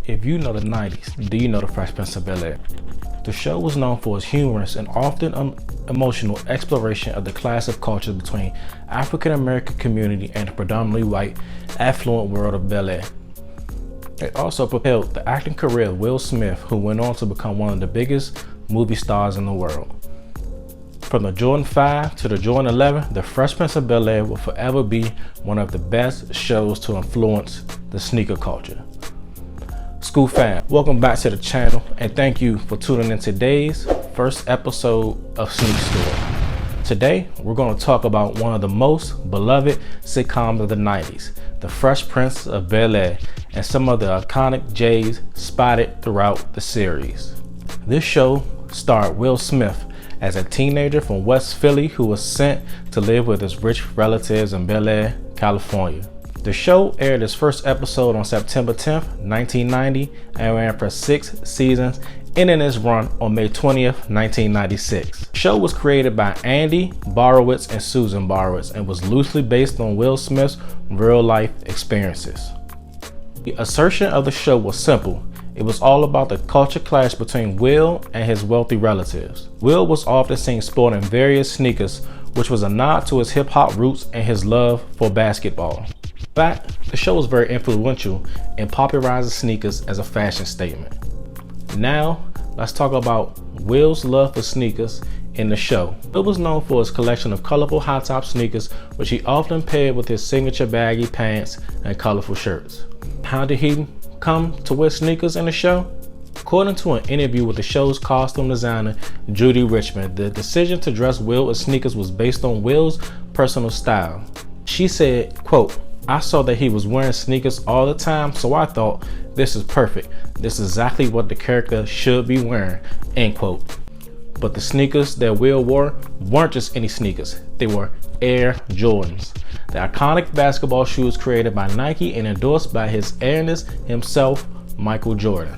If you know the 90s, do you know the Fresh Prince of Bel-Air? The show was known for its humorous and often emotional exploration of the clash of cultures between African American community and the predominantly white, affluent world of Bel-Air. It also propelled the acting career of Will Smith, who went on to become one of the biggest movie stars in the world. From the Jordan 5 to the Jordan 11, the Fresh Prince of Bel-Air will forever be one of the best shows to influence the sneaker culture. School fam, welcome back to the channel and thank you for tuning in today's first episode of Sneak Store. Today, we're going to talk about one of the most beloved sitcoms of the 90s, The Fresh Prince of Bel-Air, and some of the iconic J's spotted throughout the series. This show starred Will Smith as a teenager from West Philly who was sent to live with his rich relatives in Bel-Air, California. The show aired its first episode on September 10th, 1990 and ran for 6 seasons, ending its run on May 20th, 1996. The show was created by Andy Borowitz and Susan Borowitz and was loosely based on Will Smith's real-life experiences. The assertion of the show was simple. It was all about the culture clash between Will and his wealthy relatives. Will was often seen sporting various sneakers, which was a nod to his hip-hop roots and his love for basketball. In fact, the show was very influential in popularizing sneakers as a fashion statement. Now, let's talk about Will's love for sneakers in the show. Will was known for his collection of colorful high-top sneakers, which he often paired with his signature baggy pants and colorful shirts. How did he come to wear sneakers in the show? According to an interview with the show's costume designer, Judy Richmond, the decision to dress Will in sneakers was based on Will's personal style. She said, quote, "I saw that he was wearing sneakers all the time, so I thought, this is perfect. This is exactly what the character should be wearing," end quote. But the sneakers that Will wore weren't just any sneakers. They were Air Jordans, the iconic basketball shoes created by Nike and endorsed by his airness himself, Michael Jordan.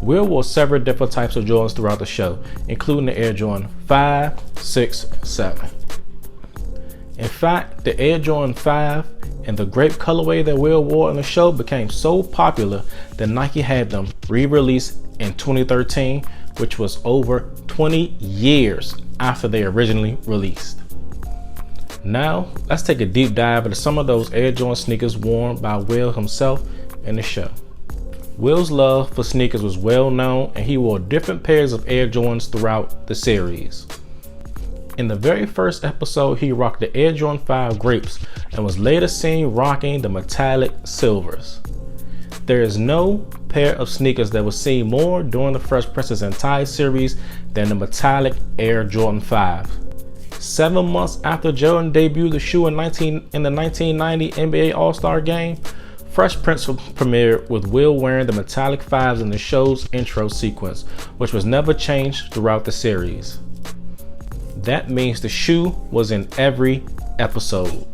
Will wore several different types of Jordans throughout the show, including the Air Jordan 5, 6, 7. In fact, the Air Jordan 5 and the grape colorway that Will wore in the show became so popular that Nike had them re-released in 2013, which was over 20 years after they originally released. Now, let's take a deep dive into some of those Air Jordan sneakers worn by Will himself in the show. Will's love for sneakers was well known and he wore different pairs of Air Jordans throughout the series. In the very first episode, he rocked the Air Jordan 5 Grapes and was later seen rocking the metallic silvers. There is no pair of sneakers that was seen more during the Fresh Prince's entire series than the metallic Air Jordan 5. 7 months after Jordan debuted the shoe in the 1990 NBA All-Star Game, Fresh Prince premiered with Will wearing the metallic 5s in the show's intro sequence, which was never changed throughout the series. That means the shoe was in every episode.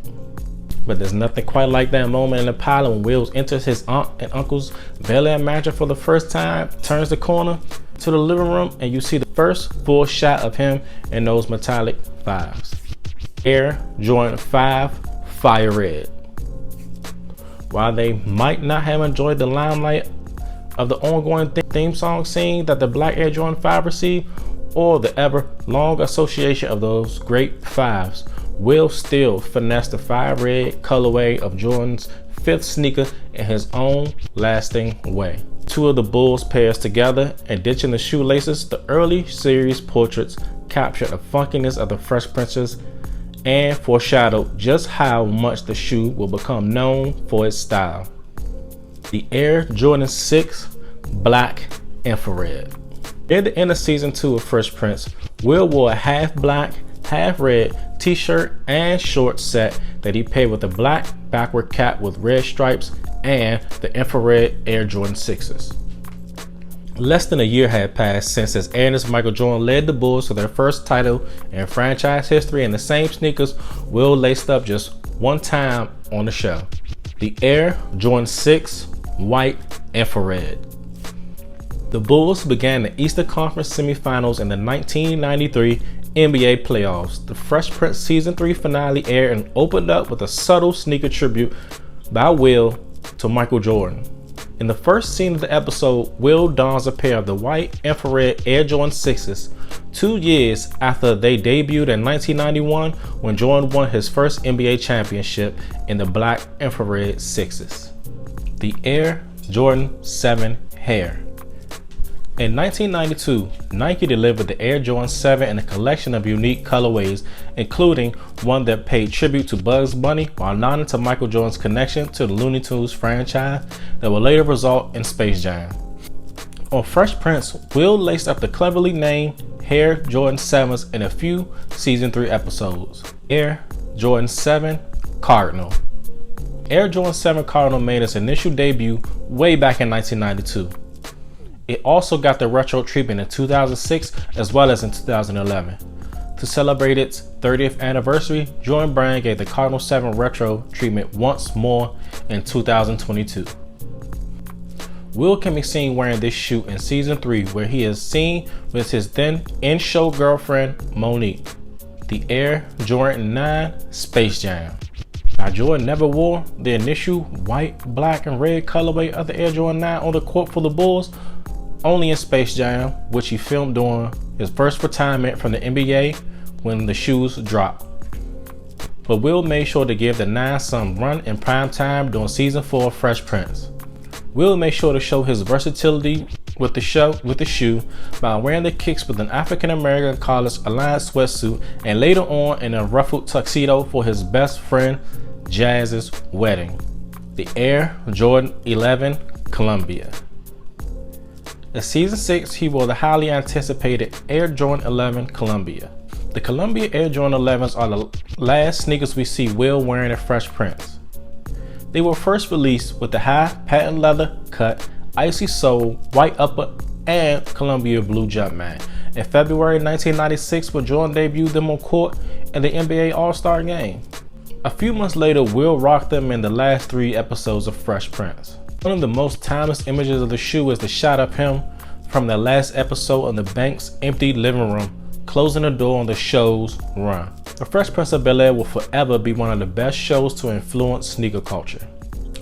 But there's nothing quite like that moment in the pilot when Will enters his aunt and uncle's Bel-Air mansion for the first time, turns the corner to the living room, and you see the first full shot of him in those metallic 5s. Air Jordan 5 Fire Red. While they might not have enjoyed the limelight of the ongoing theme song scene that the black Air Jordan 5 received, or the ever long association of those great 5s, Will still finessed the fire red colorway of Jordan's 5th sneaker in his own lasting way. Two of the Bulls pairs together and ditching the shoelaces, the early series portraits captured the funkiness of the Fresh Princes and foreshadowed just how much the shoe will become known for its style. The Air Jordan 6 Black Infrared. At the end of season 2 of Fresh Prince, Will wore a half black, half red t-shirt and shorts set that he paired with a black backward cap with red stripes and the infrared Air Jordan 6s. Less than a year had passed since his airness Michael Jordan led the Bulls to their first title in franchise history, and the same sneakers Will laced up just one time on the show. The Air Jordan 6 White Infrared. The Bulls began the Eastern Conference semifinals in the 1993 NBA playoffs. The Fresh Prince season 3 finale aired and opened up with a subtle sneaker tribute by Will to Michael Jordan. In the first scene of the episode, Will dons a pair of the white infrared Air Jordan 6s 2 years after they debuted in 1991 when Jordan won his first NBA championship in the black infrared 6s. The Air Jordan 7 Hair. In 1992, Nike delivered the Air Jordan 7 in a collection of unique colorways, including one that paid tribute to Bugs Bunny while nodding to Michael Jordan's connection to the Looney Tunes franchise that would later result in Space Jam. On Fresh Prince, Will laced up the cleverly named Air Jordan 7s in a few Season 3 episodes. Air Jordan 7 Cardinal. Air Jordan 7 Cardinal made its initial debut way back in 1992. It also got the retro treatment in 2006 as well as in 2011. To celebrate its 30th anniversary, Jordan Brand gave the Cardinal 7 retro treatment once more in 2022. Will can be seen wearing this shoe in Season 3 where he is seen with his then in-show girlfriend Monique. The Air Jordan 9 Space Jam. Now Jordan never wore the initial white, black, and red colorway of the Air Jordan 9 on the court for the Bulls, only in Space Jam, which he filmed during his first retirement from the NBA when the shoes dropped. But Will made sure to give the 9 some run in prime time during Season 4 of Fresh Prince. Will made sure to show his versatility with the shoe by wearing the kicks with an African-American college aligned sweatsuit and later on in a ruffled tuxedo for his best friend Jazz's wedding. The Air Jordan 11 Columbia. In Season 6, he wore the highly anticipated Air Jordan 11 Columbia. The Columbia Air Jordan 11s are the last sneakers we see Will wearing in Fresh Prince. They were first released with the high patent leather cut, icy sole, white upper, and Columbia blue Jumpman in February 1996 when Jordan debuted them on court in the NBA All-Star Game. A few months later, Will rocked them in the last 3 episodes of Fresh Prince. One of the most timeless images of the shoe is the shot of him from the last episode of the Banks' empty living room, closing the door on the show's run. The Fresh Prince of Bel-Air will forever be one of the best shows to influence sneaker culture.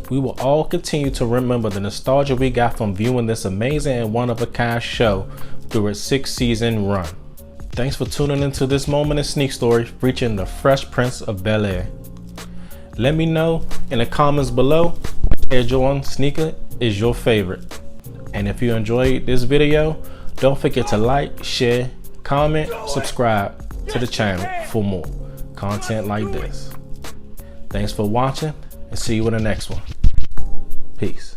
We will all continue to remember the nostalgia we got from viewing this amazing and one-of-a-kind show through its 6-season run. Thanks for tuning into this moment in Sneak Story featuring the Fresh Prince of Bel-Air. Let me know in the comments below which Air Jordan sneaker is your favorite. And if you enjoyed this video, don't forget to like, share, comment, subscribe to the channel for more content like this. Thanks for watching and see you in the next one. Peace.